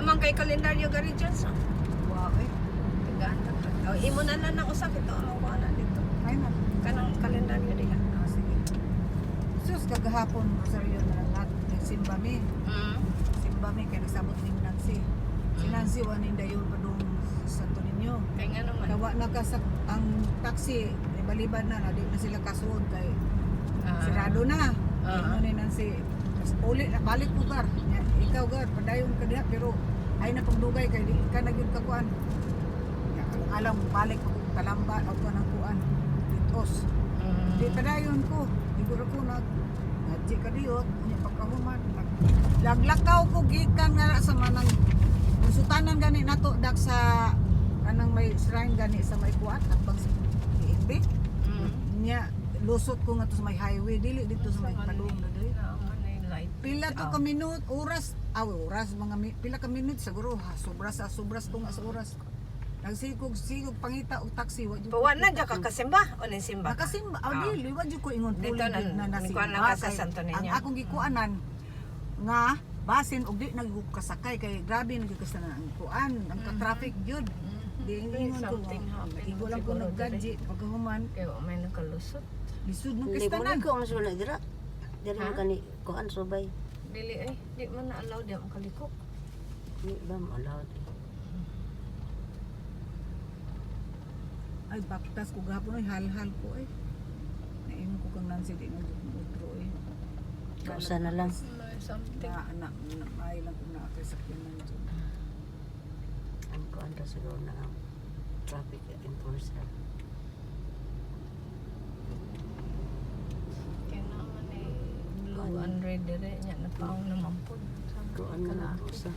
Amang kay kalendaryo gari dyan sa. Wow, eh. Oh, imo na lang usak ito ang wala dito. Ay na. Kanang kalendaryo diha. Ah, sige. Sus, kagahapon, Rosario na lang natin. Simba mi. Simba mi, kaya nagsabot ni Nancy. Si Nancy, wanin dayon pa doon sa Santo Niño. Kaya nga naman. Kawa na ka sa ang taxi, baliban na, di na sila kasuod kay sirado na. Ano ni Nancy, mas uli na balik ko gar. Ikaw gar, padayon ka diha pero ay na pagdugay kay di ka nagyud ka kuan. Alam balik ko kalamba o kuan ang kuan. Ditos. Di padayon ko. Siguro ko ngadji ka diot, nya pagkahuman. Laglakaw ko gikan nga sa manang sutanan gani nato dak sa kanang may shrine gani sa may kuan at bang PNB. Nya lusot ko nga to sa may highway dili dito sa may padung na dili. Pila to ka minute oras pila ka minute siguro sobras ko nga sa oras. Nagsigog pangita og taxi wa jud. Pawa na ka kasimba o ning simba. Nakasimba dili wa jud ko ingon Dito na nasimba sa Santo Niño. Ang akong gikuanan nga basin og di nagkasakay kay grabe nagkasanan ang kuan ang ka-traffic jud. Di ingon ko. Igo lang ko naggadji pagkahuman Kaya may nakalusot. lisod ng Hindi mo kistanan. ko ang sula dira. Diri mo kani kuan subay. Dili di man na allow di ang kalikok. Di ba mo allowed? Ay baktas ko gahapon ay hal-hal ko eh. Naingon ko kang Nancy di na utro eh. Kausa na lang. Something. Na ay lang ko na kay sakyanan dyan. Ang kuan ra siguro na ang traffic enforcer. Kaya naman blue and red dire nya napaong naman po. Kuan na lang usa.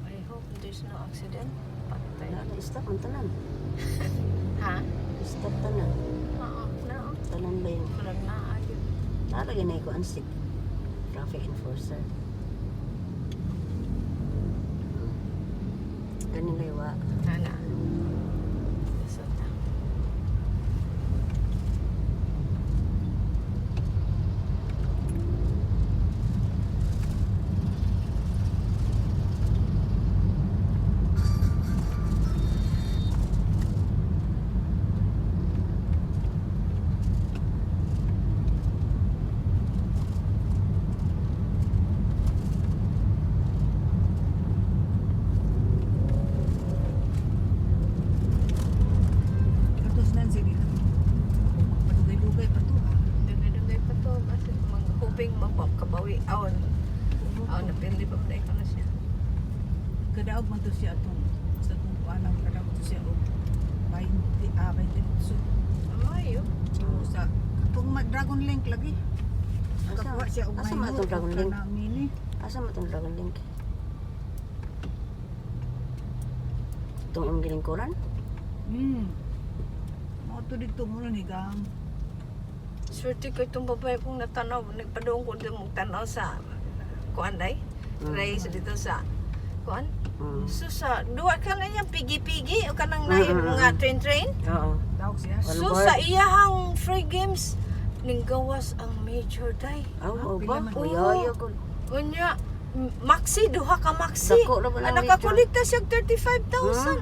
I hope there's no accident. Patay. Na stop ang tanan. Ha? Stop tanan. Oo, no. Tanan ba yun? Marag na ayun. Nalagay na ko ang traffic enforcer. Ganin lewa. Nana. Lusot na. Tapos Nancy di na. Padugay-dugay pa to ha. Dugay-dugay pa to. Kasi hoping makabawi. Awan. Awan na pili pa pa na siya. Kadaog man to siya atong sa atong kuanang kadaog to siya og 20 so Amayo. sa atong Dragon Link lagi. Kakuha siya og Asa man itong Dragon Link? Mini. Asa mo itong Dragon Link? Itong ang gilingkuran? Mo to dito mo higang. Swerte ko itong babae kong natanaw. Nagpadoong ko din mong tanaw sa kuan day. Race dito sa kuan. So sa duwa ka na niya pigi-pigi o kanang nga train. Oo. Daog siya. So sa iyahang free games ning gawas ang major day. Oo ba? Pila man? Uyo ko. Unya maxi duha ka maxi. Dako ra ba lang Nakakolekta siya 35,000.